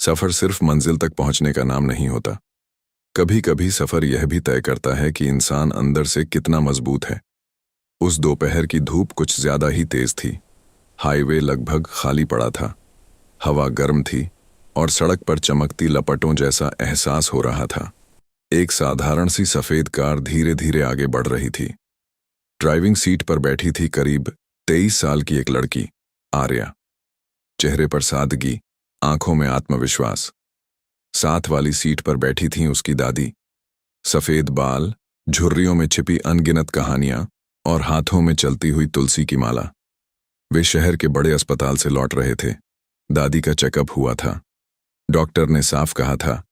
सफर सिर्फ मंजिल तक पहुंचने का नाम नहीं होता। कभी कभी सफर यह भी तय करता है कि इंसान अंदर से कितना मजबूत है। उस दोपहर की धूप कुछ ज्यादा ही तेज थी। हाईवे लगभग खाली पड़ा था। हवा गर्म थी और सड़क पर चमकती लपटों जैसा एहसास हो रहा था। एक साधारण सी सफेद कार धीरे धीरे आगे बढ़ रही थी। ड्राइविंग सीट पर बैठी थी करीब 23 साल की एक लड़की, आर्या। चेहरे पर सादगी, आंखों में आत्मविश्वास। साथ वाली सीट पर बैठी थीं उसकी दादी। सफेद बाल, झुर्रियों में छिपी अनगिनत कहानियां और हाथों में चलती हुई तुलसी की माला। वे शहर के बड़े अस्पताल से लौट रहे थे। दादी का चेकअप हुआ था। डॉक्टर ने साफ कहा था,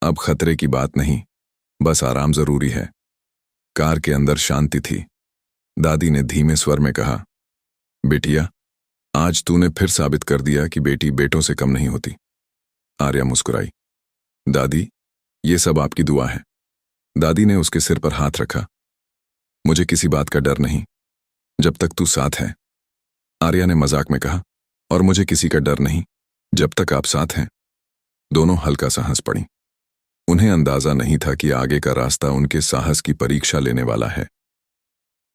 अब खतरे की बात नहीं, बस आराम जरूरी है। कार के अंदर शांति थी। दादी ने धीमे स्वर में कहा, बेटिया, आज तूने फिर साबित कर दिया कि बेटी बेटों से कम नहीं होती। आर्या मुस्कुराई। दादी, ये सब आपकी दुआ है। दादी ने उसके सिर पर हाथ रखा। मुझे किसी बात का डर नहीं, जब तक तू साथ है। आर्या ने मजाक में कहा, और मुझे किसी का डर नहीं, जब तक आप साथ हैं। दोनों हल्का सा हंस पड़ी। उन्हें अंदाजा नहीं था कि आगे का रास्ता उनके साहस की परीक्षा लेने वाला है।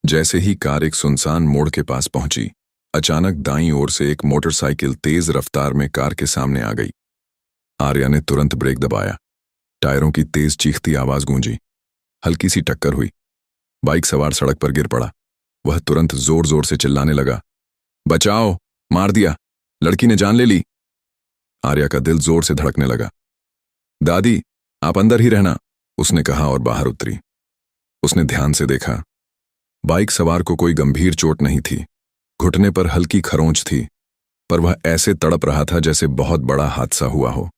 जैसे ही कार एक सुनसान मोड़ के पास पहुंची, अचानक दाईं ओर से एक मोटरसाइकिल तेज रफ्तार में कार के सामने आ गई। आर्या ने तुरंत ब्रेक दबाया। टायरों की तेज चीखती आवाज गूंजी। हल्की सी टक्कर हुई। बाइक सवार सड़क पर गिर पड़ा। वह तुरंत जोर जोर से चिल्लाने लगा, बचाओ, मार दिया, लड़की ने जान ले ली। आर्या का दिल जोर से धड़कने लगा। दादी, आप अंदर ही रहना, उसने कहा और बाहर उतरी। उसने ध्यान से देखा। बाइक सवार को कोई गंभीर चोट नहीं थी। घुटने पर हल्की खरोंच थी, पर वह ऐसे तड़प रहा था जैसे बहुत बड़ा हादसा हुआ हो।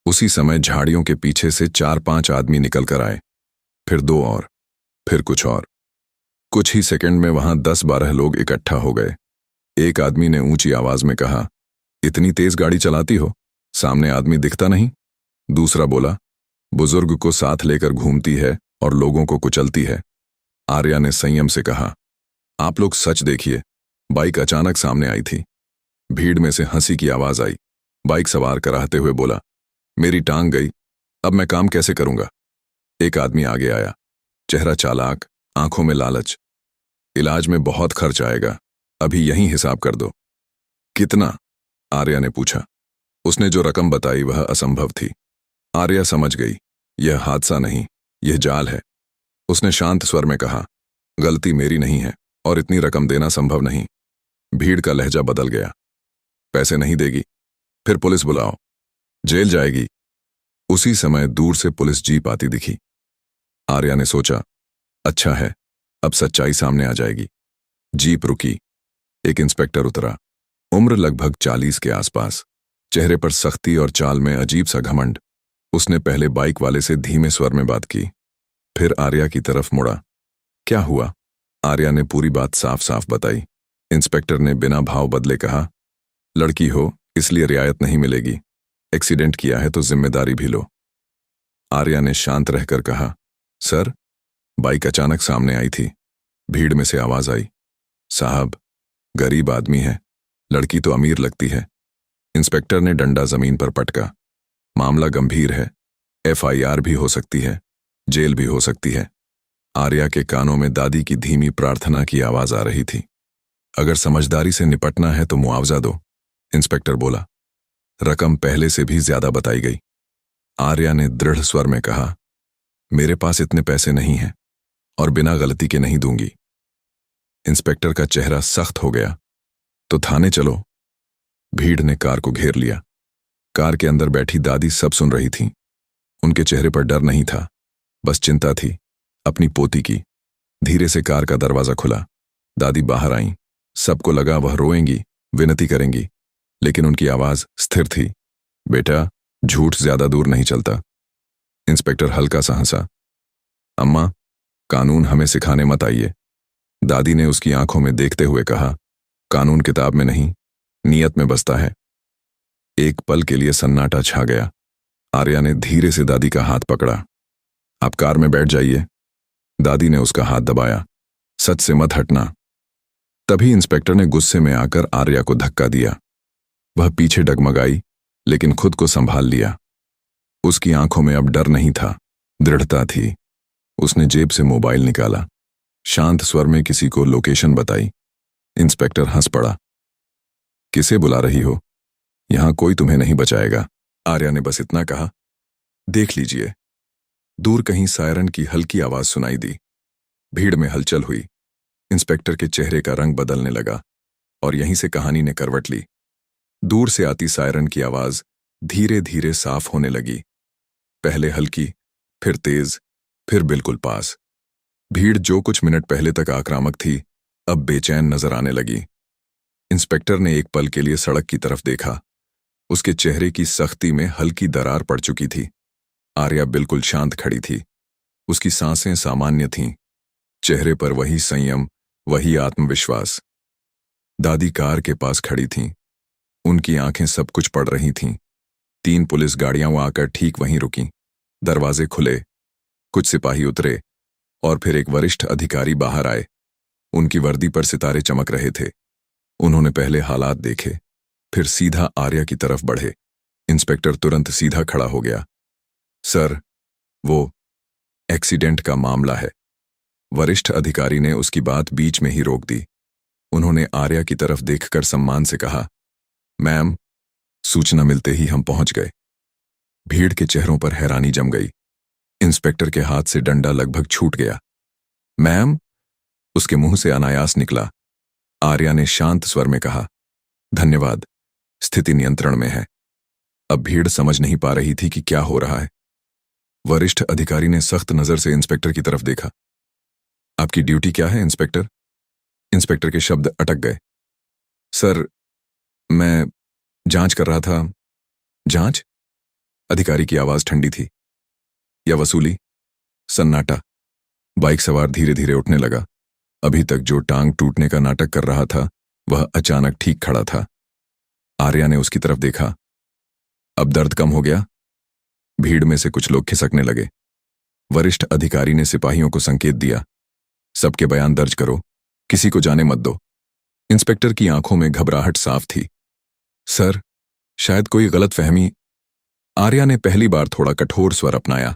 उसी समय झाड़ियों के पीछे से 4-5 आदमी निकल कर आए, फिर 2 और, फिर कुछ और। कुछ ही सेकंड में वहां 10-12 लोग इकट्ठा हो गए। एक आदमी ने ऊंची आवाज में कहा, इतनी तेज गाड़ी चलाती हो, सामने आदमी दिखता नहीं? दूसरा बोला, बुजुर्ग को साथ लेकर घूमती है और लोगों को कुचलती है। आर्या ने संयम से कहा, आप लोग सच देखिए। बाइक अचानक सामने आई थी। भीड़ में से हंसी की आवाज आई। बाइक सवार कराहते हुए बोला, मेरी टांग गई, अब मैं काम कैसे करूंगा? एक आदमी आगे आया, चेहरा चालाक, आंखों में लालच। इलाज में बहुत खर्च आएगा, अभी यहीं हिसाब कर दो। कितना? आर्या ने पूछा। उसने जो रकम बताई वह असंभव थी। आर्या समझ गई, यह हादसा नहीं, यह जाल है। उसने शांत स्वर में कहा, गलती मेरी नहीं है और इतनी रकम देना संभव नहीं। भीड़ का लहजा बदल गया। पैसे नहीं देगी? फिर पुलिस बुलाओ, जेल जाएगी। उसी समय दूर से पुलिस जीप आती दिखी। आर्या ने सोचा, अच्छा है, अब सच्चाई सामने आ जाएगी। जीप रुकी। एक इंस्पेक्टर उतरा, उम्र लगभग 40 के आसपास, चेहरे पर सख्ती और चाल में अजीब सा घमंड। उसने पहले बाइक वाले से धीमे स्वर में बात की, फिर आर्या की तरफ मुड़ा। क्या हुआ? आर्या ने पूरी बात साफ साफ बताई। इंस्पेक्टर ने बिना भाव बदले कहा, लड़की हो इसलिए रियायत नहीं मिलेगी, एक्सीडेंट किया है तो जिम्मेदारी भी लो। आर्या ने शांत रहकर कहा, सर। बाइक अचानक सामने आई थी। भीड़ में से आवाज आई, साहब, गरीब आदमी है, लड़की तो अमीर लगती है। इंस्पेक्टर ने डंडा जमीन पर पटका। मामला गंभीर है, FIR भी हो सकती है, जेल भी हो सकती है। आर्या के कानों में दादी की धीमी प्रार्थना की आवाज आ रही थी। अगर समझदारी से निपटना है तो मुआवजा दो, इंस्पेक्टर बोला। रकम पहले से भी ज्यादा बताई गई। आर्या ने दृढ़ स्वर में कहा, मेरे पास इतने पैसे नहीं हैं और बिना गलती के नहीं दूंगी। इंस्पेक्टर का चेहरा सख्त हो गया, तो थाने चलो। भीड़ ने कार को घेर लिया। कार के अंदर बैठी दादी सब सुन रही थीं। उनके चेहरे पर डर नहीं था, बस चिंता थी, अपनी पोती की। धीरे से कार का दरवाजा खुला। दादी बाहर आईं। सबको लगा वह रोएंगी, विनती करेंगी, लेकिन उनकी आवाज स्थिर थी। बेटा, झूठ ज्यादा दूर नहीं चलता। इंस्पेक्टर हल्का सा हंसा। अम्मा, कानून हमें सिखाने मत आइए। दादी ने उसकी आंखों में देखते हुए कहा, कानून किताब में नहीं, नियत में बसता है। एक पल के लिए सन्नाटा छा गया। आर्या ने धीरे से दादी का हाथ पकड़ा। आप कार में बैठ जाइए। दादी ने उसका हाथ दबाया, सच से मत हटना। तभी इंस्पेक्टर ने गुस्से में आकर आर्या को धक्का दिया। वह पीछे डगमगाई लेकिन खुद को संभाल लिया। उसकी आंखों में अब डर नहीं था, दृढ़ता थी। उसने जेब से मोबाइल निकाला, शांत स्वर में किसी को लोकेशन बताई। इंस्पेक्टर हंस पड़ा। किसे बुला रही हो? यहां कोई तुम्हें नहीं बचाएगा। आर्या ने बस इतना कहा। देख लीजिए। दूर कहीं सायरन की हल्की आवाज सुनाई दी। भीड़ में हलचल हुई। इंस्पेक्टर के चेहरे का रंग बदलने लगा और यहीं से कहानी ने करवट ली। दूर से आती सायरन की आवाज धीरे धीरे साफ होने लगी। पहले हल्की, फिर तेज, फिर बिल्कुल पास। भीड़ जो कुछ मिनट पहले तक आक्रामक थी, अब बेचैन नजर आने लगी। इंस्पेक्टर ने एक पल के लिए सड़क की तरफ देखा। उसके चेहरे की सख्ती में हल्की दरार पड़ चुकी थी। आर्या बिल्कुल शांत खड़ी थी। उसकी सांसें सामान्य थीं। चेहरे पर वही संयम, वही आत्मविश्वास। दादी कार के पास खड़ी थीं। उनकी आंखें सब कुछ पढ़ रही थीं। 3 पुलिस गाड़ियां आकर ठीक वहीं रुकीं। दरवाजे खुले, कुछ सिपाही उतरे और फिर एक वरिष्ठ अधिकारी बाहर आए। उनकी वर्दी पर सितारे चमक रहे थे। उन्होंने पहले हालात देखे, फिर सीधा आर्या की तरफ बढ़े। इंस्पेक्टर तुरंत सीधा खड़ा हो गया। सर, वो एक्सीडेंट का मामला है। वरिष्ठ अधिकारी ने उसकी बात बीच में ही रोक दी। उन्होंने आर्या की तरफ देखकर सम्मान से कहा, मैम, सूचना मिलते ही हम पहुंच गए। भीड़ के चेहरों पर हैरानी जम गई। इंस्पेक्टर के हाथ से डंडा लगभग छूट गया। मैम, उसके मुंह से अनायास निकला। आर्या ने शांत स्वर में कहा, धन्यवाद, स्थिति नियंत्रण में है। अब भीड़ समझ नहीं पा रही थी कि क्या हो रहा है। वरिष्ठ अधिकारी ने सख्त नजर से इंस्पेक्टर की तरफ देखा। आपकी ड्यूटी क्या है, इंस्पेक्टर? इंस्पेक्टर के शब्द अटक गए। सर, मैं जांच कर रहा था। जांच? अधिकारी की आवाज ठंडी थी। या वसूली? सन्नाटा। बाइक सवार धीरे धीरे उठने लगा। अभी तक जो टांग टूटने का नाटक कर रहा था, वह अचानक ठीक खड़ा था। आर्या ने उसकी तरफ देखा। अब दर्द कम हो गया? भीड़ में से कुछ लोग खिसकने लगे। वरिष्ठ अधिकारी ने सिपाहियों को संकेत दिया, सबके बयान दर्ज करो, किसी को जाने मत दो। इंस्पेक्टर की आंखों में घबराहट साफ थी। सर, शायद कोई गलतफहमी। आर्या ने पहली बार थोड़ा कठोर स्वर अपनाया।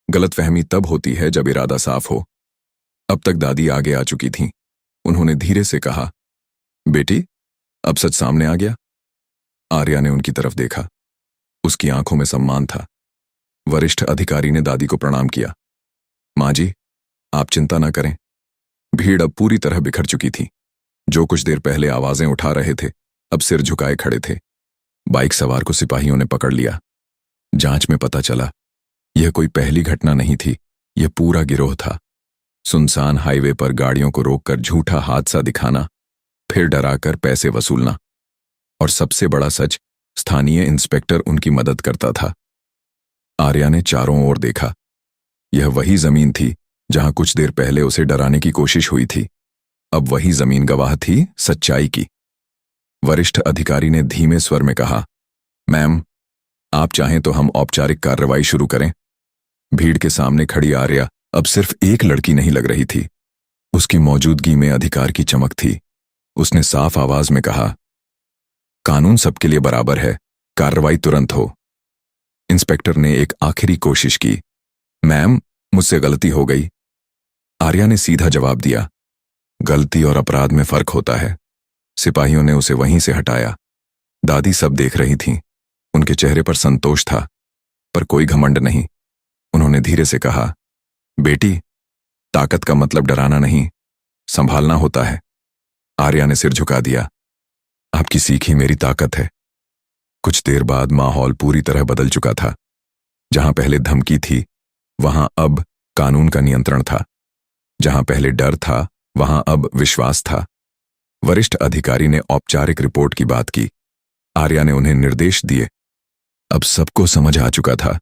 गलतफहमी तब होती है जब इरादा साफ हो। अब तक दादी आगे आ चुकी थीं। उन्होंने धीरे से कहा, बेटी, अब सच सामने आ गया। आर्या ने उनकी तरफ देखा। उसकी आंखों में सम्मान था। वरिष्ठ अधिकारी ने दादी को प्रणाम किया। माँ जी, आप चिंता ना करें। भीड़ अब पूरी तरह बिखर चुकी थी। जो कुछ देर पहले आवाजें उठा रहे थे, अब सिर झुकाए खड़े थे। बाइक सवार को सिपाहियों ने पकड़ लिया। जांच में पता चला, यह कोई पहली घटना नहीं थी, यह पूरा गिरोह था। सुनसान हाईवे पर गाड़ियों को रोककर झूठा हादसा दिखाना, फिर डराकर पैसे वसूलना। और सबसे बड़ा सच, स्थानीय इंस्पेक्टर उनकी मदद करता था। आर्या ने चारों ओर देखा। यह वही जमीन थी जहां कुछ देर पहले उसे डराने की कोशिश हुई थी। अब वही जमीन गवाह थी सच्चाई की। वरिष्ठ अधिकारी ने धीमे स्वर में कहा, मैम, आप चाहें तो हम औपचारिक कार्रवाई शुरू करें। भीड़ के सामने खड़ी आर्या अब सिर्फ एक लड़की नहीं लग रही थी। उसकी मौजूदगी में अधिकार की चमक थी। उसने साफ आवाज में कहा, कानून सबके लिए बराबर है, कार्रवाई तुरंत हो। इंस्पेक्टर ने एक आखिरी कोशिश की, मैम, मुझसे गलती हो गई। आर्या ने सीधा जवाब दिया, गलती और अपराध में फर्क होता है। सिपाहियों ने उसे वहीं से हटाया। दादी सब देख रही थीं। उनके चेहरे पर संतोष था, पर कोई घमंड नहीं। उन्होंने धीरे से कहा, बेटी, ताकत का मतलब डराना नहीं, संभालना होता है। आर्या ने सिर झुका दिया। आपकी सीख ही मेरी ताकत है। कुछ देर बाद माहौल पूरी तरह बदल चुका था। जहां पहले धमकी थी, वहां अब कानून का नियंत्रण था। जहां पहले डर था, वहां अब विश्वास था। वरिष्ठ अधिकारी ने औपचारिक रिपोर्ट की बात की। आर्या ने उन्हें निर्देश दिए। अब सबको समझ आ चुका था,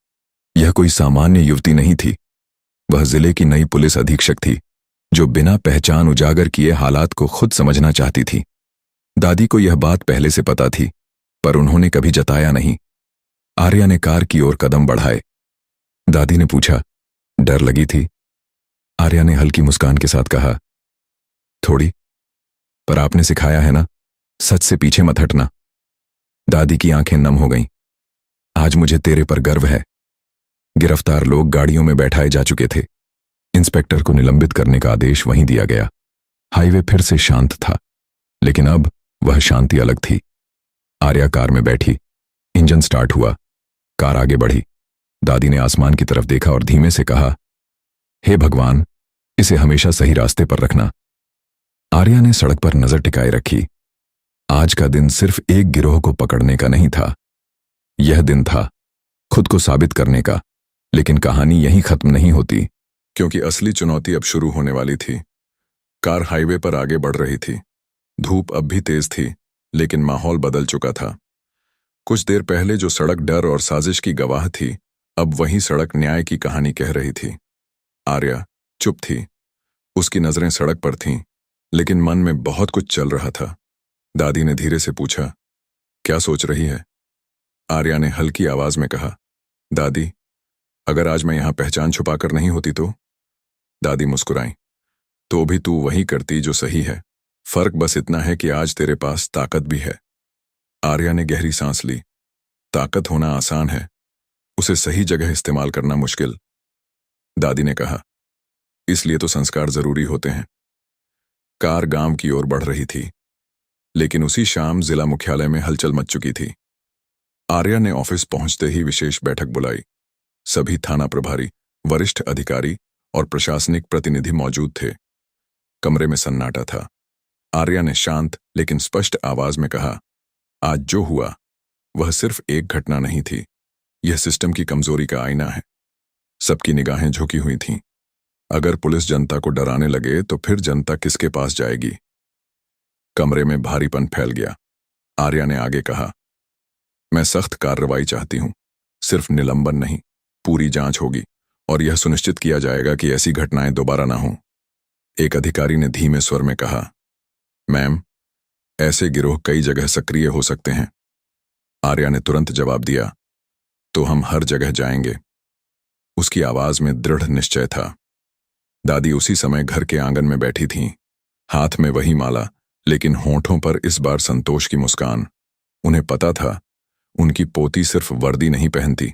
यह कोई सामान्य युवती नहीं थी। वह जिले की नई पुलिस अधीक्षक थी, जो बिना पहचान उजागर किए हालात को खुद समझना चाहती थी। दादी को यह बात पहले से पता थी, पर उन्होंने कभी जताया नहीं। आर्या ने कार की ओर कदम बढ़ाए। दादी ने पूछा, डर लगी थी? आर्या ने हल्की मुस्कान के साथ कहा, थोड़ी, पर आपने सिखाया है ना, सच से पीछे मत हटना। दादी की आंखें नम हो गईं। आज मुझे तेरे पर गर्व है। गिरफ्तार लोग गाड़ियों में बैठाए जा चुके थे। इंस्पेक्टर को निलंबित करने का आदेश वहीं दिया गया। हाईवे फिर से शांत था, लेकिन अब वह शांति अलग थी। आर्या कार में बैठी, इंजन स्टार्ट हुआ, कार आगे बढ़ी। दादी ने आसमान की तरफ देखा और धीमे से कहा, हे भगवान, इसे हमेशा सही रास्ते पर रखना। आर्या ने सड़क पर नजर टिकाए रखी। आज का दिन सिर्फ एक गिरोह को पकड़ने का नहीं था, यह दिन था खुद को साबित करने का। लेकिन कहानी यहीं खत्म नहीं होती, क्योंकि असली चुनौती अब शुरू होने वाली थी। कार हाईवे पर आगे बढ़ रही थी। धूप अब भी तेज थी, लेकिन माहौल बदल चुका था। कुछ देर पहले जो सड़क डर और साजिश की गवाह थी, अब वही सड़क न्याय की कहानी कह रही थी। आर्या चुप थी। उसकी नजरें सड़क पर थीं, लेकिन मन में बहुत कुछ चल रहा था। दादी ने धीरे से पूछा, क्या सोच रही है? आर्या ने हल्की आवाज में कहा, दादी, अगर आज मैं यहां पहचान छुपाकर नहीं होती तो? दादी मुस्कुराई, तो भी तू वही करती जो सही है। फर्क बस इतना है कि आज तेरे पास ताकत भी है। आर्या ने गहरी सांस ली। ताकत होना आसान है, उसे सही जगह इस्तेमाल करना मुश्किल। दादी ने कहा, इसलिए तो संस्कार जरूरी होते हैं। कार गांव की ओर बढ़ रही थी, लेकिन उसी शाम जिला मुख्यालय में हलचल मच चुकी थी। आर्या ने ऑफिस पहुंचते ही विशेष बैठक बुलाई। सभी थाना प्रभारी, वरिष्ठ अधिकारी और प्रशासनिक प्रतिनिधि मौजूद थे। कमरे में सन्नाटा था। आर्या ने शांत लेकिन स्पष्ट आवाज में कहा, आज जो हुआ वह सिर्फ एक घटना नहीं थी, यह सिस्टम की कमजोरी का आईना है। सबकी निगाहें झुकी हुई थीं। अगर पुलिस जनता को डराने लगे तो फिर जनता किसके पास जाएगी? कमरे में भारीपन फैल गया। आर्या ने आगे कहा, मैं सख्त कार्रवाई चाहती हूं, सिर्फ निलंबन नहीं, पूरी जांच होगी और यह सुनिश्चित किया जाएगा कि ऐसी घटनाएं दोबारा ना हों। एक अधिकारी ने धीमे स्वर में कहा, मैम, ऐसे गिरोह कई जगह सक्रिय हो सकते हैं। आर्या ने तुरंत जवाब दिया, तो हम हर जगह जाएंगे। उसकी आवाज में दृढ़ निश्चय था। दादी उसी समय घर के आंगन में बैठी थीं, हाथ में वही माला, लेकिन होंठों पर इस बार संतोष की मुस्कान। उन्हें पता था, उनकी पोती सिर्फ वर्दी नहीं पहनती,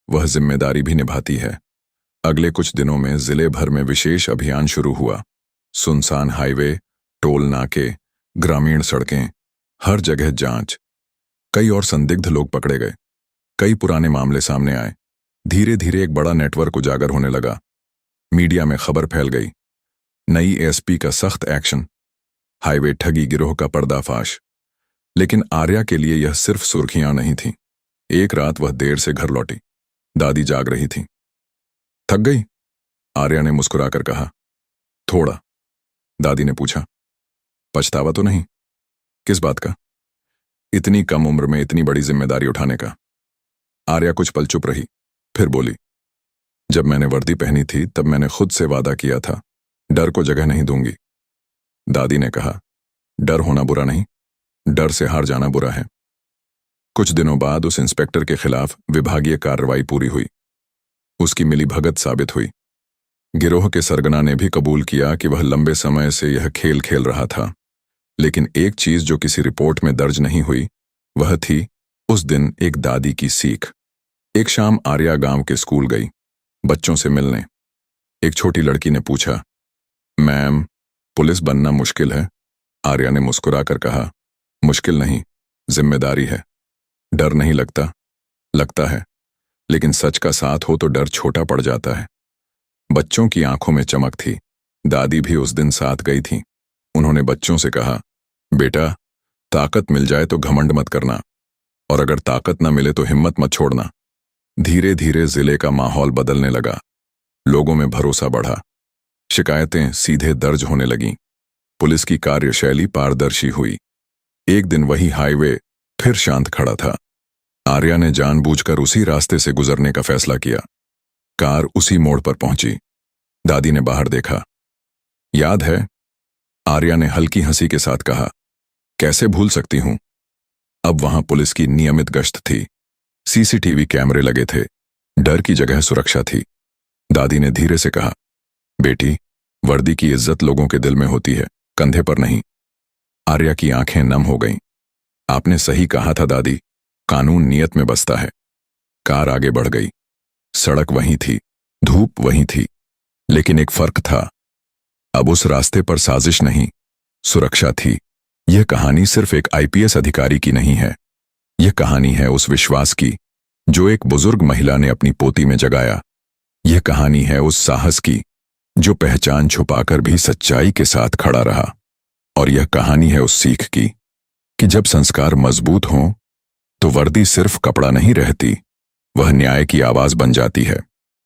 वह जिम्मेदारी भी निभाती है। अगले कुछ दिनों में जिले भर में विशेष अभियान शुरू हुआ। सुनसान हाईवे, टोल नाके, ग्रामीण सड़कें, हर जगह जांच। कई और संदिग्ध लोग पकड़े गए। कई पुराने मामले सामने आए। धीरे धीरे एक बड़ा नेटवर्क उजागर होने लगा। मीडिया में खबर फैल गई, नई एसपी का सख्त एक्शन, हाईवे ठगी गिरोह का पर्दाफाश। लेकिन आर्या के लिए यह सिर्फ सुर्खियां नहीं थीं। एक रात वह देर से घर लौटी। दादी जाग रही थी। थक गई? आर्या ने मुस्कुराकर कहा, थोड़ा। दादी ने पूछा, पछतावा तो नहीं? किस बात का? इतनी कम उम्र में इतनी बड़ी जिम्मेदारी उठाने का। आर्या कुछ पल चुप रही, फिर बोली, जब मैंने वर्दी पहनी थी तब मैंने खुद से वादा किया था, डर को जगह नहीं दूंगी। दादी ने कहा, डर होना बुरा नहीं, डर से हार जाना बुरा है। कुछ दिनों बाद उस इंस्पेक्टर के खिलाफ विभागीय कार्रवाई पूरी हुई। उसकी मिलीभगत साबित हुई। गिरोह के सरगना ने भी कबूल किया कि वह लंबे समय से यह खेल खेल रहा था। लेकिन एक चीज जो किसी रिपोर्ट में दर्ज नहीं हुई, वह थी उस दिन एक दादी की सीख। एक शाम आर्या गांव के स्कूल गई, बच्चों से मिलने। एक छोटी लड़की ने पूछा, मैम, पुलिस बनना मुश्किल है? आर्या ने मुस्कुराकर कहा, मुश्किल नहीं, जिम्मेदारी है। डर नहीं लगता? लगता है, लेकिन सच का साथ हो तो डर छोटा पड़ जाता है। बच्चों की आंखों में चमक थी। दादी भी उस दिन साथ गई थी। उन्होंने बच्चों से कहा, बेटा, ताकत मिल जाए तो घमंड मत करना, और अगर ताकत न मिले तो हिम्मत मत छोड़ना। धीरे धीरे जिले का माहौल बदलने लगा। लोगों में भरोसा बढ़ा। शिकायतें सीधे दर्ज होने लगीं। पुलिस की कार्यशैली पारदर्शी हुई। एक दिन वही हाईवे फिर शांत खड़ा था। आर्या ने जानबूझकर उसी रास्ते से गुजरने का फैसला किया। कार उसी मोड़ पर पहुंची। दादी ने बाहर देखा। याद है? आर्या ने हल्की हंसी के साथ कहा, कैसे भूल सकती हूं। अब वहां पुलिस की नियमित गश्त थी। सीसीटीवी कैमरे लगे थे। डर की जगह सुरक्षा थी। दादी ने धीरे से कहा, बेटी, वर्दी की इज्जत लोगों के दिल में होती है, कंधे पर नहीं। आर्या की आंखें नम हो गईं। आपने सही कहा था दादी, कानून नियत में बसता है। कार आगे बढ़ गई। सड़क वहीं थी, धूप वहीं थी, लेकिन एक फर्क था। अब उस रास्ते पर साजिश नहीं, सुरक्षा थी। यह कहानी सिर्फ एक आईपीएस अधिकारी की नहीं है। यह कहानी है उस विश्वास की जो एक बुजुर्ग महिला ने अपनी पोती में जगाया। यह कहानी है उस साहस की जो पहचान छुपाकर भी सच्चाई के साथ खड़ा रहा। और यह कहानी है उस सीख की कि जब संस्कार मजबूत हों तो वर्दी सिर्फ कपड़ा नहीं रहती, वह न्याय की आवाज बन जाती है।